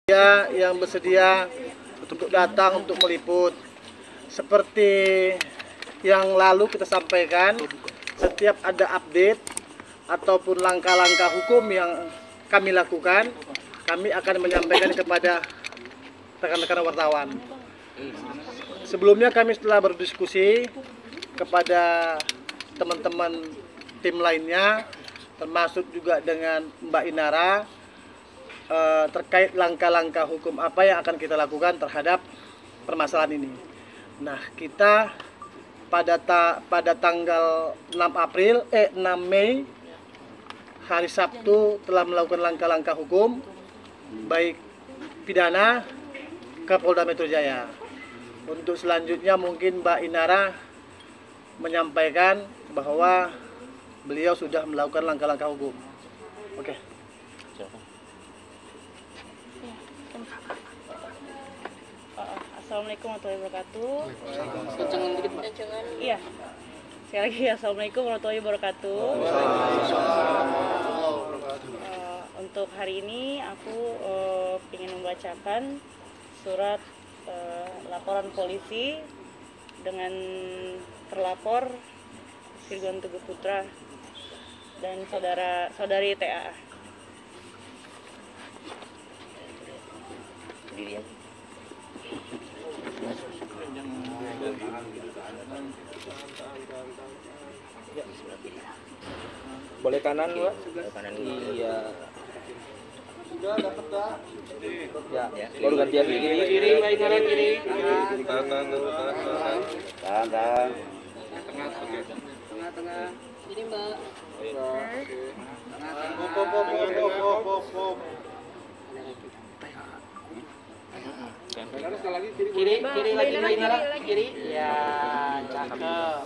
yang bersedia untuk datang untuk meliput. Seperti yang lalu kita sampaikan, setiap ada update ataupun langkah-langkah hukum yang kami lakukan, kami akan menyampaikan kepada rekan-rekan wartawan. Sebelumnya kami setelah berdiskusi kepada teman-teman tim lainnya, termasuk juga dengan Mbak Inara, terkait langkah-langkah hukum apa yang akan kita lakukan terhadap permasalahan ini. Nah, kita pada tanggal 6 Mei hari Sabtu telah melakukan langkah-langkah hukum baik pidana ke Polda Metro Jaya. Untuk selanjutnya mungkin Mbak Inara menyampaikan bahwa beliau sudah melakukan langkah-langkah hukum. Oke. Assalamualaikum warahmatullahi wabarakatuh. Iya. Sekali lagi assalamualaikum warahmatullahi wabarakatuh. Untuk hari ini aku ingin membacakan surat laporan polisi dengan terlapor Firgon Teguh Putra dan saudari TA. Boleh kanan, Pak? Kanan Iya. Sudah dapat dah. Ya. Baru gantian kiri, Mbak Inara kiri. kanan. Tengah. Ini Mbak. Kiri lagi Mbak Inara, kiri. Ya, cakep.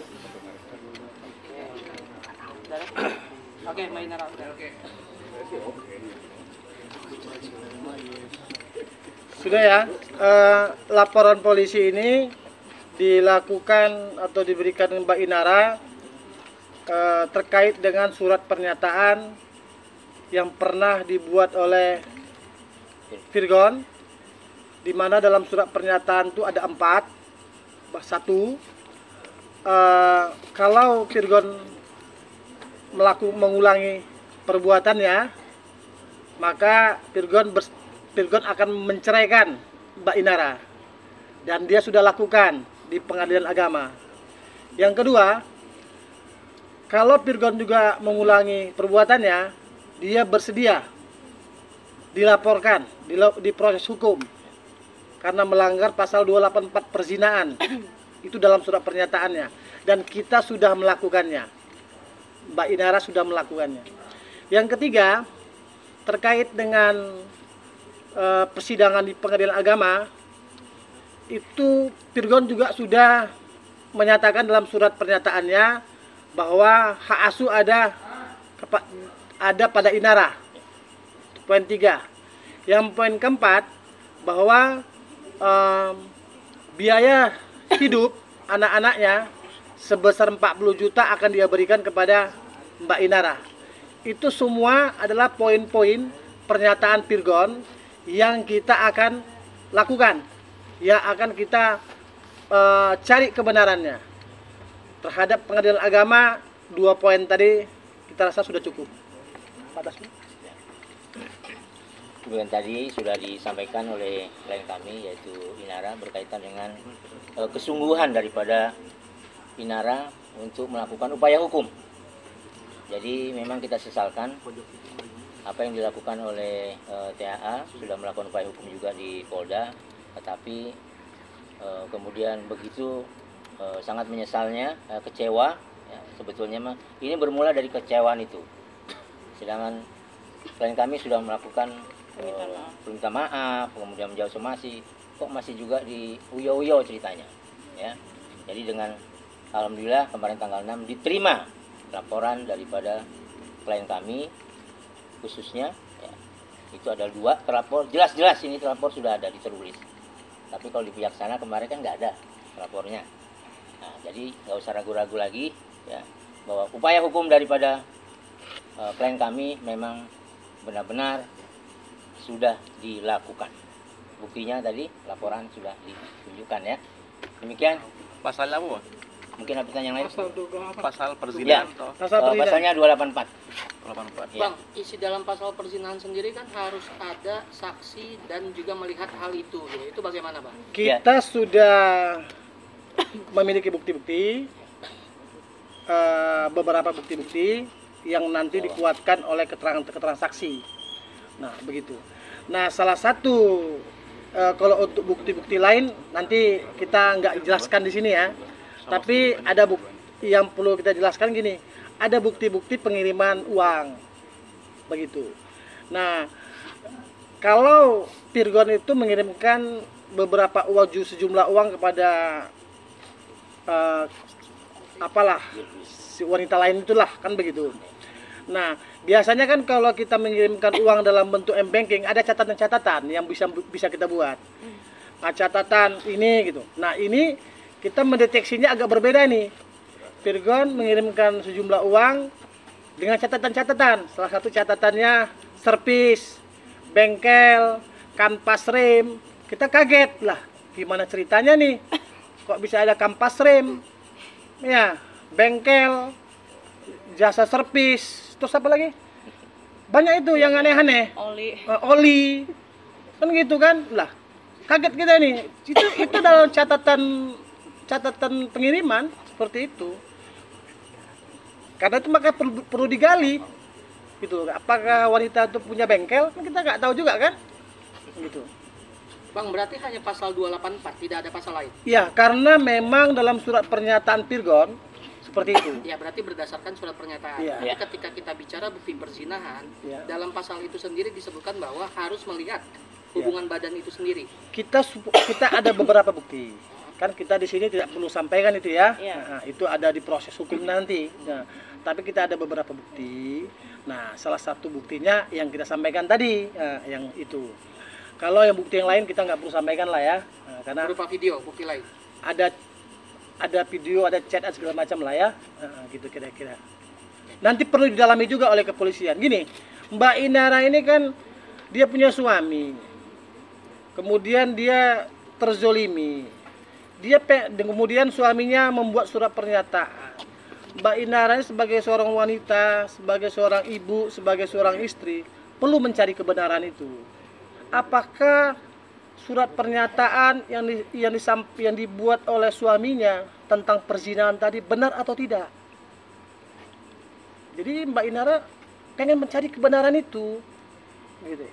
Oke, Mbak Inara. Oke. Sudah ya, laporan polisi ini dilakukan atau diberikan Mbak Inara terkait dengan surat pernyataan yang pernah dibuat oleh Firgon, di mana dalam surat pernyataan itu ada 4. Satu, kalau Firgon mengulangi perbuatannya, maka Firgon akan menceraikan Mbak Inara, dan dia sudah lakukan di pengadilan agama. Yang kedua, kalau Firgon juga mengulangi perbuatannya, dia bersedia dilaporkan, diproses hukum karena melanggar pasal 284 perzinaan. Itu dalam surat pernyataannya, dan kita sudah melakukannya. Mbak Inara sudah melakukannya. Yang ketiga, terkait dengan persidangan di pengadilan agama, itu Firgon juga sudah menyatakan dalam surat pernyataannya bahwa hak asuh ada pada Inara. Poin 3. Yang poin keempat, bahwa biaya hidup anak-anaknya sebesar 40 juta akan dia berikan kepada Mbak Inara. Itu semua adalah poin-poin pernyataan Firgon yang kita akan lakukan, yang akan kita cari kebenarannya. Terhadap pengadilan agama, 2 poin tadi kita rasa sudah cukup. Kemudian tadi sudah disampaikan oleh klien kami, yaitu Inara, berkaitan dengan kesungguhan daripada Inara untuk melakukan upaya hukum. Jadi memang kita sesalkan apa yang dilakukan oleh TAA, sudah melakukan upaya hukum juga di Polda, tetapi kemudian begitu sangat menyesalnya, kecewa ya, sebetulnya mah ini bermula dari kecewaan itu. Sedangkan klien kami sudah melakukan perminta maaf, kemudian menjawab somasi, kok masih juga di uyo-uyo ceritanya ya. Jadi dengan alhamdulillah kemarin tanggal 6 diterima laporan daripada klien kami khususnya ya. Itu ada 2 terlapor, jelas-jelas ini terlapor sudah ada ditulis. Tapi kalau di pihak sana kemarin kan nggak ada lapornya. Nah, jadi nggak usah ragu-ragu lagi ya, bahwa upaya hukum daripada klien kami memang benar-benar sudah dilakukan. buktinya tadi laporan sudah ditunjukkan ya. Demikian. Pasal apa? Mungkin ada pertanyaan lain? Pasal Ya, perzinahan atau pasalnya 284. 84. Ya. Bang, isi dalam pasal perzinahan sendiri kan harus ada saksi dan juga melihat hal itu. Gitu. Itu bagaimana, Bang? Kita sudah memiliki bukti-bukti, beberapa bukti-bukti yang nanti dikuatkan oleh keterangan saksi. Nah, begitu. Nah, salah satu kalau untuk bukti-bukti lain nanti kita nggak jelaskan di sini ya. Tapi ada bukti yang perlu kita jelaskan gini. Ada bukti-bukti pengiriman uang, begitu. Nah, kalau Virgon itu mengirimkan beberapa uang, sejumlah uang kepada apalah si wanita lain itulah, kan begitu. Nah, biasanya kan kalau kita mengirimkan uang dalam bentuk m-banking ada catatan-catatan yang bisa kita buat. Nah, catatan ini gitu. Nah, ini kita mendeteksinya agak berbeda nih. Virgon mengirimkan sejumlah uang dengan catatan-catatan. Salah satu catatannya servis, bengkel, kanvas rem. Kita kaget lah, gimana ceritanya nih? Kok bisa ada kanvas rem? Ya, bengkel, jasa servis, terus apa lagi? Banyak itu yang aneh-aneh. Oli. Kan gitu kan? Lah, kaget kita nih. Itu dalam catatan pengiriman seperti itu. Karena itu maka perlu digali, gitu. Apakah wanita itu punya bengkel? Kan kita nggak tahu juga kan, gitu. Bang, berarti hanya pasal 284, tidak ada pasal lain? Ya, karena memang dalam surat pernyataan Virgon seperti itu. Ya, berarti berdasarkan surat pernyataan. Iya. Tapi ketika kita bicara bukti perzinahan, Iya. dalam pasal itu sendiri disebutkan bahwa harus melihat hubungan badan itu sendiri. Kita ada beberapa bukti. Kan kita di sini tidak perlu sampaikan itu ya. Iya. Nah, itu ada di proses hukum nanti. Nah, tapi kita ada beberapa bukti. Nah, salah satu buktinya yang kita sampaikan tadi, yang itu. Kalau yang bukti yang lain kita nggak perlu sampaikan lah ya, karena Berupa video, bukti lain. ada video, ada chat, dan segala macam lah ya, gitu kira-kira. Nanti perlu didalami juga oleh kepolisian. Gini, Mbak Inara ini kan dia punya suami, kemudian dia terzolimi, kemudian suaminya membuat surat pernyataan. Mbak Inara ini sebagai seorang wanita, sebagai seorang ibu, sebagai seorang istri, perlu mencari kebenaran itu. Apakah surat pernyataan yang dibuat oleh suaminya tentang perzinahan tadi benar atau tidak? Jadi Mbak Inara pengen mencari kebenaran itu, gitu.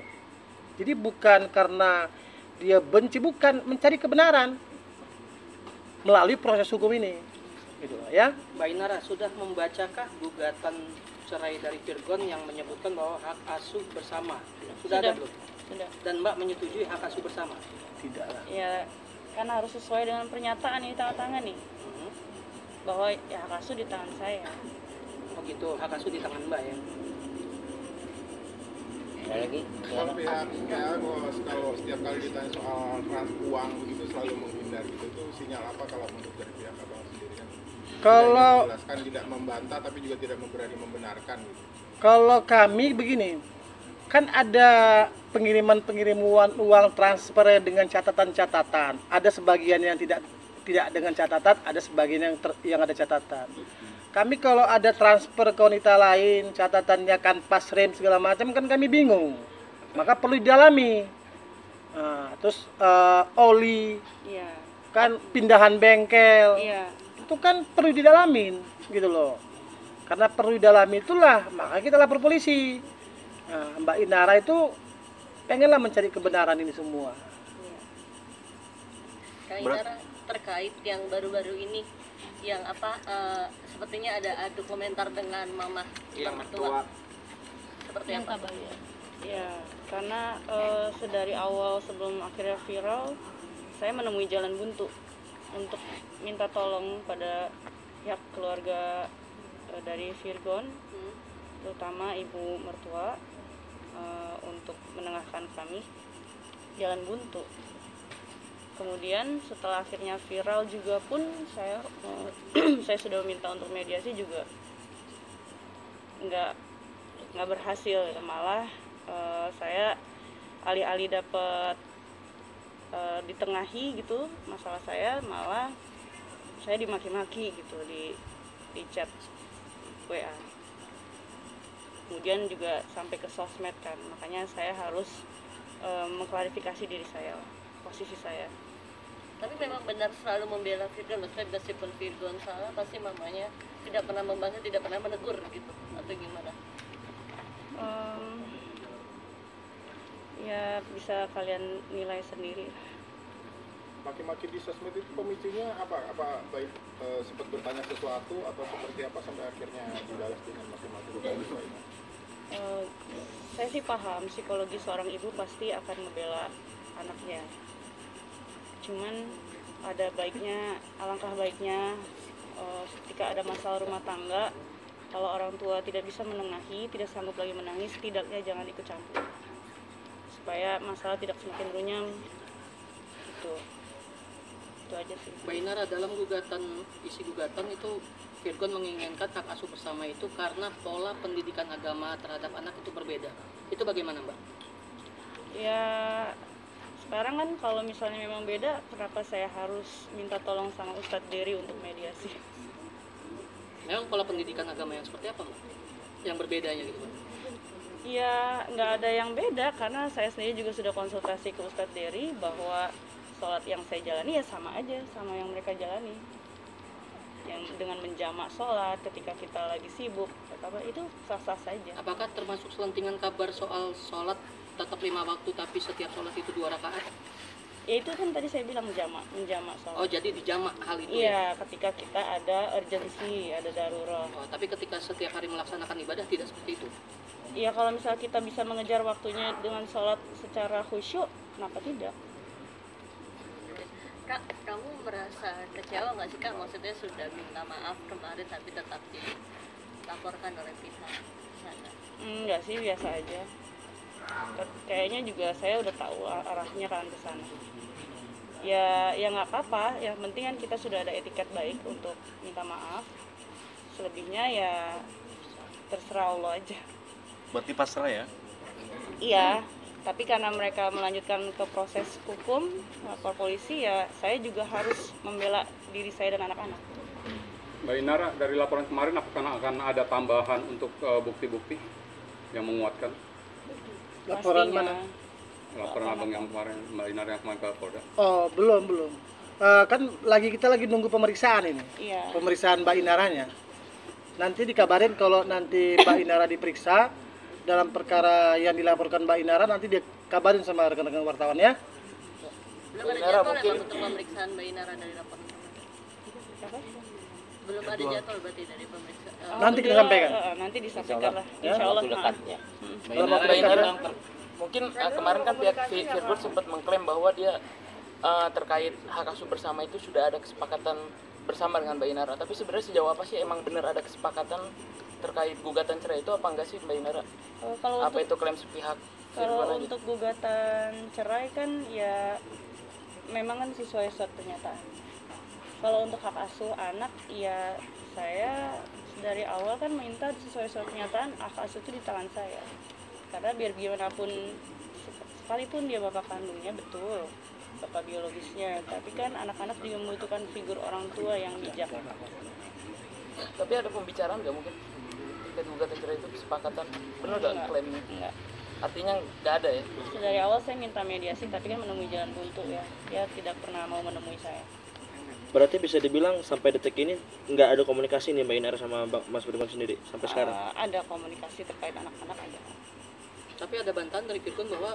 Jadi bukan karena dia benci, bukan, mencari kebenaran melalui proses hukum ini, gitu ya. Mbak Inara sudah membacakah gugatan cerai dari Virgon yang menyebutkan bahwa hak asuh bersama? Sudah ada belum? Sudah. Dan Mbak menyetujui hak asuh bersama? Tidak lah. Ya, karena harus sesuai dengan pernyataan yang ditandatangan nih. Bahwa ya hak asuh di tangan saya. Oh gitu, hak asuh di tangan Mbak ya? Ada lagi? Kalau pihak PA kalau setiap kali ditanya soal uang begitu selalu menghindar gitu, itu sinyal apa kalau untuk dari pihak abang sendiri kan? Kalau Jelaskan tidak membantah tapi juga tidak berani membenarkan gitu. Kalau kami begini, kan ada pengiriman uang transfer dengan catatan-catatan. Ada sebagian yang tidak dengan catatan, ada sebagian yang ada catatan. Kami kalau ada transfer ke wanita lain, catatannya kanvas rem segala macam, kan kami bingung. Maka perlu didalami. Nah, terus oli, Iya. kan pindahan bengkel. Iya. Itu kan perlu didalamin, gitu loh. Karena perlu didalami itulah, maka kita lapor polisi. Nah, Mbak Inara itu pengenlah mencari kebenaran ini semua. Kak Inara, terkait yang baru-baru ini yang sepertinya ada adu komentar dengan mama Yang mertua. Seperti apa? Ya, karena sedari awal sebelum akhirnya viral, saya menemui jalan buntu untuk minta tolong pada pihak keluarga dari Virgon, terutama ibu mertua, untuk menengahkan kami jalan buntu. Kemudian setelah akhirnya viral juga pun saya sudah meminta untuk mediasi juga nggak berhasil, malah saya alih-alih dapat ditengahi gitu masalah saya, malah saya dimaki-maki gitu di chat WA. Kemudian juga sampai ke sosmed kan, makanya saya harus mengklarifikasi diri saya, posisi saya. Tapi memang benar selalu membela Virgon, maksudnya meskipun Virgon salah pasti mamanya tidak pernah membantah, tidak pernah menegur gitu, atau gimana? Ya bisa kalian nilai sendiri. Maki-maki di sosmed itu pemicunya apa? Apa baik sempat bertanya sesuatu atau seperti apa sampai akhirnya dibalas dengan maki-maki bukan siswa ini? Saya sih paham psikologi seorang ibu pasti akan membela anaknya. Cuman ada baiknya, alangkah baiknya ketika ada masalah rumah tangga, kalau orang tua tidak bisa menengahi, tidak sanggup lagi menangis, setidaknya jangan ikut campur, supaya masalah tidak semakin runyam. Gitu. Itu aja sih. Mbak Inara, dalam isi gugatan itu Virgon menginginkan hak asuh bersama itu karena pola pendidikan agama terhadap anak itu berbeda. Itu bagaimana, Mbak? Ya sekarang kan kalau misalnya memang beda, kenapa saya harus minta tolong sama Ustadz Dery untuk mediasi? Memang pola pendidikan agama yang seperti apa, Mbak? Yang berbedanya gitu, Mbak? Ya nggak ada yang beda, karena saya sendiri juga sudah konsultasi ke Ustadz Dery bahwa sholat yang saya jalani ya sama aja sama yang mereka jalani, yang dengan menjamak sholat ketika kita lagi sibuk itu sah-sah saja. Apakah termasuk selentingan kabar soal sholat tetap 5 waktu tapi setiap sholat itu 2 rakaat? Ya itu kan tadi saya bilang menjamak sholat. Oh, jadi dijamak hal itu Iya, ketika kita ada urgensi, ada darurat. Oh, tapi ketika setiap hari melaksanakan ibadah tidak seperti itu? Iya, kalau misalnya kita bisa mengejar waktunya dengan sholat secara khusyuk, kenapa tidak? Kak, kamu merasa kecewa nggak sih Kak? Maksudnya sudah minta maaf kemarin tapi tetap dilaporkan oleh pihak sana. Enggak sih, biasa aja. Kayaknya juga saya udah tahu arahnya kan ke sana. Ya nggak apa-apa. Yang penting kan kita sudah ada etiket baik untuk minta maaf. Selebihnya ya terserah Allah aja. Berarti pasrah ya? Iya. Tapi karena mereka melanjutkan ke proses hukum, lapor polisi, ya saya juga harus membela diri saya dan anak-anak. Mbak Inara, dari laporan kemarin apakah akan ada tambahan untuk bukti-bukti yang menguatkan? Laporan Pastinya. mana? Laporan abang yang kemarin, Mbak Inara yang kemarin ke Polda. Oh, belum. Kan kita lagi nunggu pemeriksaan ini. Iya. Pemeriksaan Mbak Inaranya. Nanti dikabarin kalau nanti Mbak Inara diperiksa dalam perkara yang dilaporkan Mbak Inara, nanti dia kabarin sama rekan-rekan wartawan ya. Belum ada jadwal emang untuk pemeriksaan Mbak Inara dari laporan kemarin? Apa? Belum ada jadwal berarti dari pemeriksaan? Nanti kita sampaikan. Nanti disampaikan lah. Insya Allah. Waktu dekat ya. Dalam waktu dekat. Mungkin kemarin kan pihak Virgon sempat mengklaim bahwa dia terkait hak asuh bersama itu sudah ada kesepakatan bersama dengan Mbak Inara. Tapi sebenarnya sejauh apa sih emang benar ada kesepakatan terkait gugatan cerai itu, apa enggak sih Mbak Inara? Kalau Apa itu klaim sepihak Virgon Kalau aja? untuk gugatan cerai kan ya memang kan sesuai surat pernyataan. Kalau untuk hak asuh anak ya saya dari awal kan minta sesuai surat pernyataan hak asuh itu di tangan saya. Karena biar gimana pun sekalipun dia bapak kandungnya betul, bapak biologisnya, tapi kan anak-anak juga membutuhkan figur orang tua yang bijak. Tapi ada pembicaraan nggak mungkin terkait gugatan cerai itu kesepakatan? Benar nggak klaimnya? Enggak. Artinya nggak ada ya? Dari awal saya minta mediasi tapi kan menemui jalan buntu ya. Dia tidak pernah mau menemui saya. Berarti bisa dibilang sampai detik ini nggak ada komunikasi nih Mbak Inara sama Mas Firman sendiri sampai sekarang? Ada komunikasi terkait anak-anak ada. Tapi ada bantahan dari Virgon bahwa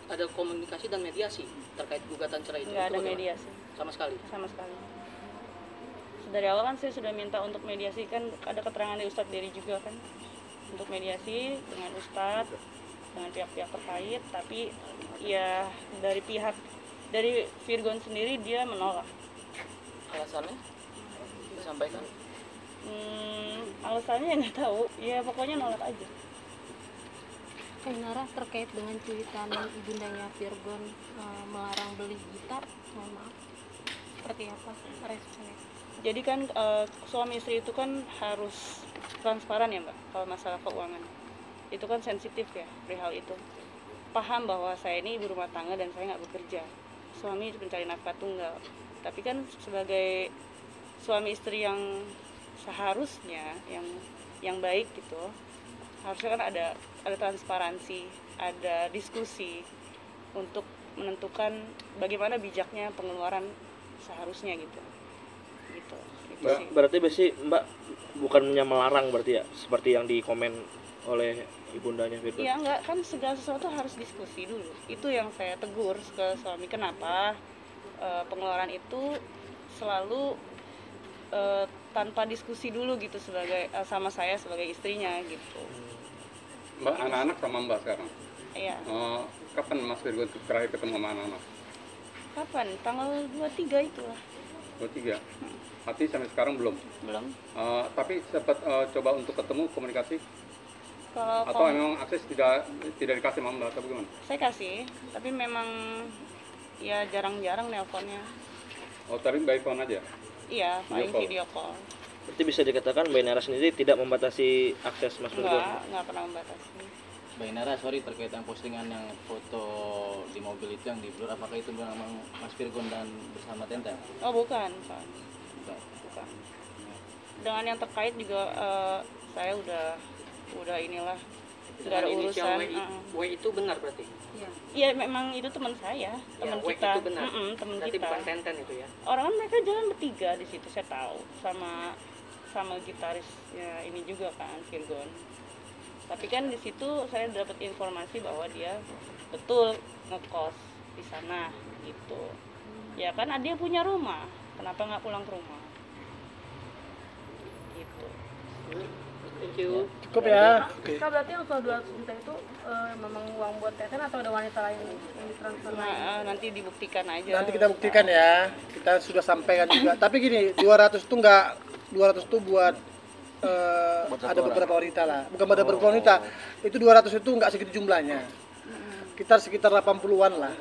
ada komunikasi dan mediasi terkait gugatan cerai itu. Nggak Itu ada bagaimana? mediasi Sama sekali. sama sekali. Dari awal kan saya sudah minta untuk mediasi, kan ada keterangan dari Ustadz Dery juga kan untuk mediasi dengan Ustadz, dengan pihak-pihak terkait, tapi ya dari Virgon sendiri dia menolak. Alasannya disampaikan? Alasannya ya nggak tahu, ya pokoknya nolak aja. Inara, terkait dengan cuitan ibundanya Virgon melarang beli gitar, mohon maaf, seperti apa responnya? Jadi kan suami istri itu kan harus transparan ya Mbak, kalau masalah keuangan itu kan sensitif ya perihal itu. paham bahwa saya ini ibu rumah tangga dan saya nggak bekerja. Suami pencari nafkah tunggal. Tapi kan sebagai suami istri yang seharusnya yang baik gitu, harusnya kan ada transparansi, ada diskusi untuk menentukan bagaimana bijaknya pengeluaran seharusnya gitu. Itu sih. Berarti Mbak bukannya melarang berarti ya, seperti yang dikomen oleh ibundanya Firgon? Iya enggak, kan segala sesuatu harus diskusi dulu. Itu yang saya tegur ke suami, kenapa pengeluaran itu selalu tanpa diskusi dulu gitu sebagai sama saya sebagai istrinya gitu. Mbak, anak-anak sama Mbak sekarang? Iya. Kapan Mas Firgon terakhir ketemu sama anak-anak? Kapan? Tanggal 23 itulah. 23? Hati sampai sekarang belum? Belum. Tapi sempat coba untuk ketemu, komunikasi? Kalau memang akses tidak dikasih sama Mbak atau bagaimana? saya kasih, tapi memang ya jarang-jarang nelponnya. Oh, tapi by phone aja? Iya, paling video call. Berarti bisa dikatakan Mbak Inara sendiri tidak membatasi akses Mas Firgon? Enggak pernah membatasi. Mbak Inara, sorry terkait yang postingan yang foto di mobil itu yang di blur, apakah itu memang Mas Firgon dan bersama Tenten? Oh bukan. Dengan yang terkait juga saya udah inilah sudah ada urusan. W itu benar berarti? Iya memang itu teman saya, teman W kita. itu benar. Teman Berarti kita. bukan Tenten itu ya? Orang kan mereka jalan bertiga di situ saya tahu sama gitarisnya ini juga kan Firgon. Tapi kan di situ saya dapat informasi bahwa dia betul ngekos di sana gitu. Ya kan dia punya rumah, kenapa nggak pulang ke rumah? Gitu. Thank you. Cukup ya. Kak, berarti yang soal 200 juta itu memang uang buat Teten atau ada wanita lain yang ditransfer lain? Nanti dibuktikan aja. Nanti kita buktikan ya. Kita sudah sampaikan juga. Tapi gini, 200 itu enggak, 200 itu buat ada beberapa wanita lah. Bukan ada beberapa wanita. Itu 200 itu enggak segitu jumlahnya. Sekitar 80-an lah.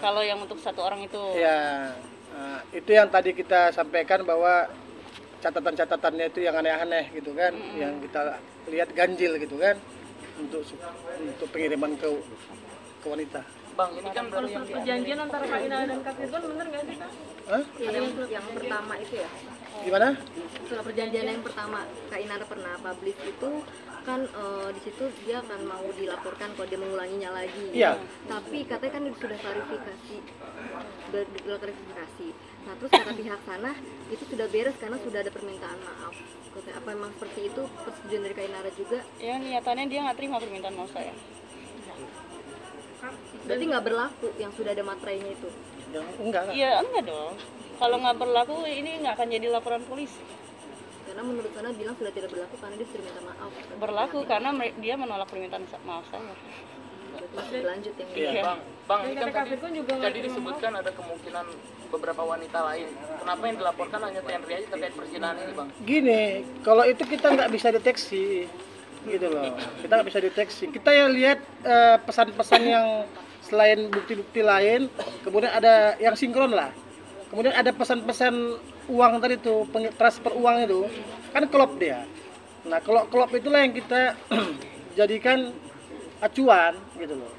Kalau yang untuk satu orang itu. Ya. Nah, itu yang tadi kita sampaikan bahwa catatan-catatannya itu yang aneh-aneh gitu kan, yang kita lihat ganjil gitu kan, untuk pengiriman ke wanita. Bang, ini kan Kalau surat perjanjian antara Kak Ina dan Kak Firgon bener nggak sih Kak? Hah? Yang pertama itu ya? Gimana? Surat perjanjian yang pertama Kak Inara pernah publish itu kan di situ dia akan mau dilaporkan kalau dia mengulanginya lagi. Iya. Tapi katanya kan sudah klarifikasi, sudah klarifikasi. Nah terus kata pihak sana itu sudah beres karena sudah ada permintaan maaf. Apa memang seperti itu persetujuan dari Kak Inara juga? Ya niatannya dia nggak terima permintaan maaf saya. Berarti nggak berlaku yang sudah ada materainya itu? Enggak. Iya enggak dong. Kalau nggak berlaku ini nggak akan jadi laporan polisi. Karena menurut sana bilang sudah tidak berlaku karena dia sudah minta maaf. Berlaku karena dia menolak permintaan maaf saya. Berarti berlanjut yang Iya. Bang, ini kan tadi disebutkan ada kemungkinan beberapa wanita lain. Kenapa yang dilaporkan hanya Tenri aja terkait perzinahan ini, Bang? Gini, kalau itu kita nggak bisa deteksi, gitu loh. Kita nggak bisa deteksi. Kita yang lihat pesan-pesan yang selain bukti-bukti lain, kemudian ada yang sinkron lah. Kemudian ada pesan-pesan uang tadi tuh, transfer uang itu, kan klop dia. Nah, kalau klop itulah yang kita jadikan acuan, gitu loh.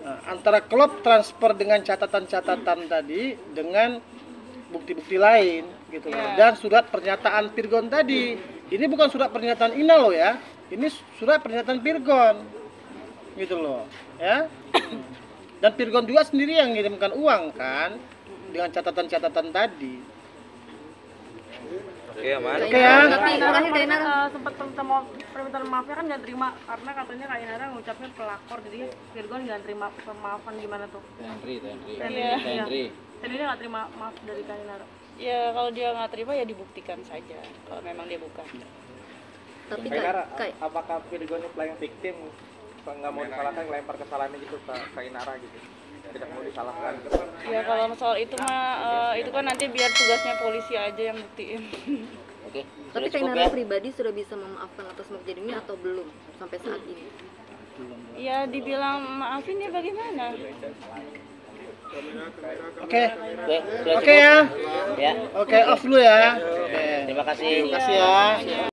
Nah, antara klop transfer dengan catatan-catatan tadi dengan bukti-bukti lain gitu loh. Dan surat pernyataan Firgon tadi. Ini bukan surat pernyataan Ina loh ya. Ini surat pernyataan Firgon. Gitu loh, ya. Dan Firgon juga sendiri yang ngirimkan uang kan dengan catatan-catatan tadi. Oke, aman. Oke ya. Terakhir Kak Inara sempat permintaan maafnya kan nggak terima karena katanya Kak Inara ngucapnya pelakor, jadi Firgon nggak terima pemaafan, gimana tuh? Tenri. Jadi dia nggak terima maaf dari Kak Inara. Ya kalau dia nggak terima ya dibuktikan saja kalau memang dia bukan. Tapi Kak, apakah Firgon playing victim nggak mau disalahkan, lempar kesalahannya gitu ke Kak Inara gitu? Tidak mau disalahkan. Ya kalau soal itu mah itu kan nanti biar tugasnya polisi aja yang buktiin. Oke. Tapi Kak Inara pribadi sudah bisa memaafkan atas kejadian ini atau belum sampai saat ini? Ya dibilang maafin ya bagaimana? Oke. Oke ya. Ya. Oke, off dulu ya. Terima kasih. Terima kasih ya.